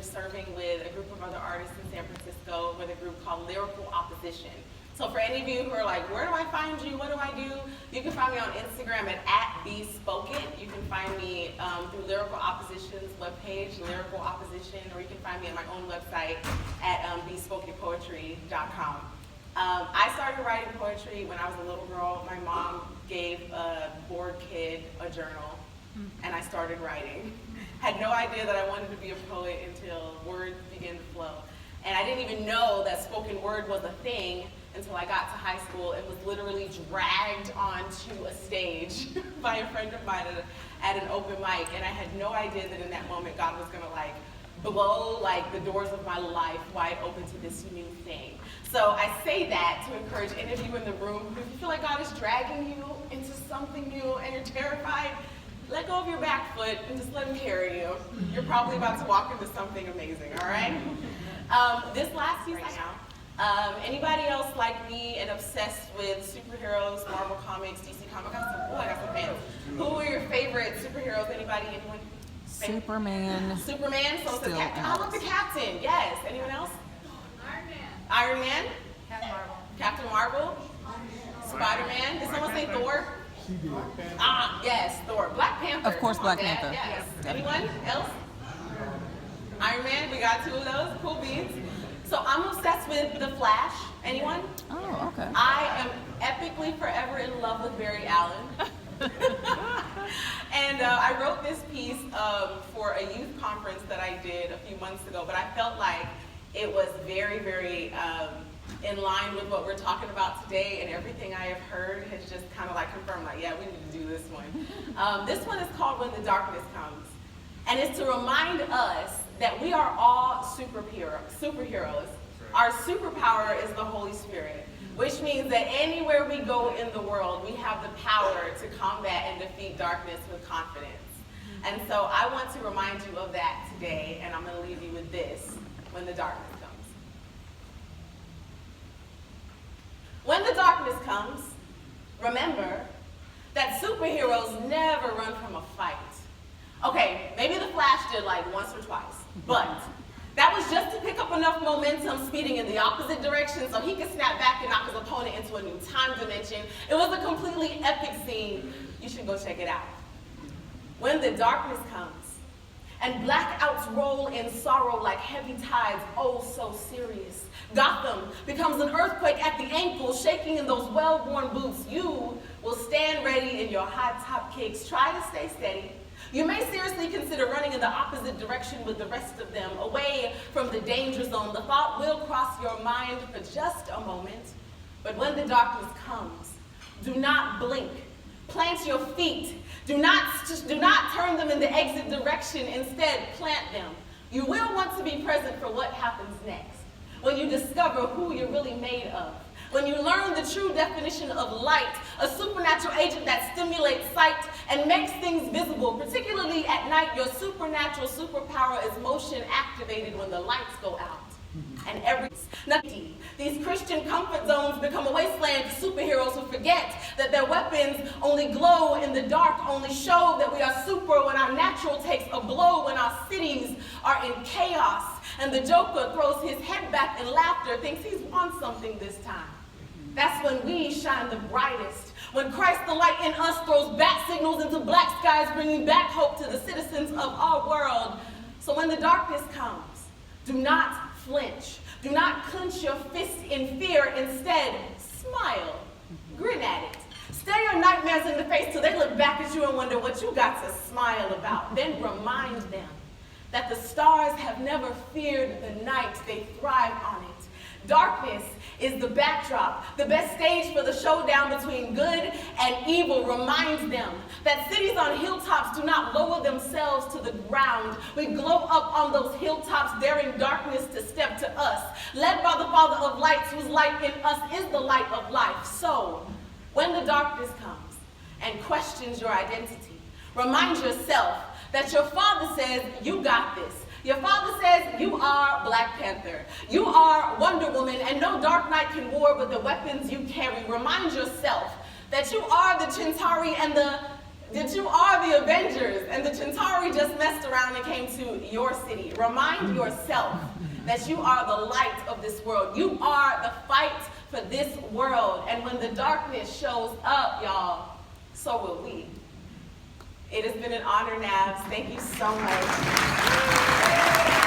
of serving with a group of other artists in San Francisco with a group called Lyrical Opposition. So for any of you who are like, where do I find you? What do I do? You can find me on Instagram at @BeSpoken. You can find me through Lyrical Opposition's webpage, Lyrical Opposition, or you can find me at my own website at bespokenpoetry.com. I started writing poetry when I was a little girl. My mom gave a bored kid a journal, and I started writing. Had no idea that I wanted to be a poet until words began to flow. And I didn't even know that spoken word was a thing until I got to high school and was literally dragged onto a stage by a friend of mine at an open mic. And I had no idea that in that moment God was gonna blow the doors of my life wide open to this new thing. So I say that to encourage any of you in the room, if you feel like God is dragging you into something new and you're terrified, let go of your back foot and just let him carry you. You're probably about to walk into something amazing, all right? This last season right now, anybody else like me and obsessed with superheroes, Marvel Comics, DC Comics? I got some fans. Who are your favorite superheroes? Anybody? Anyone? Superman. Superman? So it's the Captain. I love the Captain. Yes. Anyone else? Iron Man. Iron Man? Captain Marvel. Captain Marvel? Spider-Man? Did someone say Thor? She did. Yes, Thor. Black Panther. Of course, Black Dad. Panther. Yes. Anyone else? Iron Man, we got 2 of those. Cool beans. So I'm obsessed with The Flash. Anyone? Oh, okay. I am epically forever in love with Barry Allen. And I wrote this piece for a youth conference that I did a few months ago, but I felt like it was very, very in line with what we're talking about today, and everything I have heard has just kind of confirmed, yeah, we need to do this one. This one is called When the Darkness Comes, and it's to remind us that we are all superheroes. Our superpower is the Holy Spirit, which means that anywhere we go in the world, we have the power to combat and defeat darkness with confidence. And so I want to remind you of that today, and I'm going to leave you with this: when the darkness comes. When the darkness comes, remember that superheroes never run from a fight. Okay, maybe the Flash did once or twice, but that was just to pick up enough momentum speeding in the opposite direction so he could snap back and knock his opponent into a new time dimension. It was a completely epic scene. You should go check it out. When the darkness comes and blackouts roll in sorrow like heavy tides, oh so serious. Gotham becomes an earthquake at the ankle, shaking in those well-worn boots. You will stand ready in your high-top kicks. Try to stay steady. You may seriously consider running in the opposite direction with the rest of them, away from the danger zone. The thought will cross your mind for just a moment. But when the darkness comes, do not blink. Plant your feet. Do not turn them in the exit direction. Instead, plant them. You will want to be present for what happens next. When you discover who you're really made of. When you learn the true definition of light, a supernatural agent that stimulates sight and makes things visible, particularly at night, your supernatural superpower is motion activated when the lights go out. And these Christian comfort zones become a wasteland for superheroes who forget that their weapons only glow in the dark, only show that we are super when our natural takes a blow, when our cities are in chaos, and the Joker throws his head back in laughter, thinks he's won something this time. That's when we shine the brightest. When Christ the light in us throws bat signals into black skies, bringing back hope to the citizens of our world. So when the darkness comes, do not flinch. Do not clench your fist in fear. Instead, smile. Grin at it. Stare your nightmares in the face till they look back at you and wonder what you got to smile about. Then remind them that the stars have never feared the night. They thrive on it. Darkness is the backdrop, the best stage for the showdown between good and evil. Reminds them that cities on hilltops do not lower themselves to the ground. We glow up on those hilltops, daring darkness to step to us, led by the Father of lights, whose light in us is the light of life. So, when the darkness comes and questions your identity, remind yourself that your Father says, you got this. Your Father says you are Black Panther. You are Wonder Woman, and no dark night can war with the weapons you carry. Remind yourself that you are the Chintari and the that you are the Avengers and the Centauri just messed around and came to your city. Remind yourself that you are the light of this world. You are the fight for this world. And when the darkness shows up, y'all, so will we. It has been an honor, Navs. Thank you so much.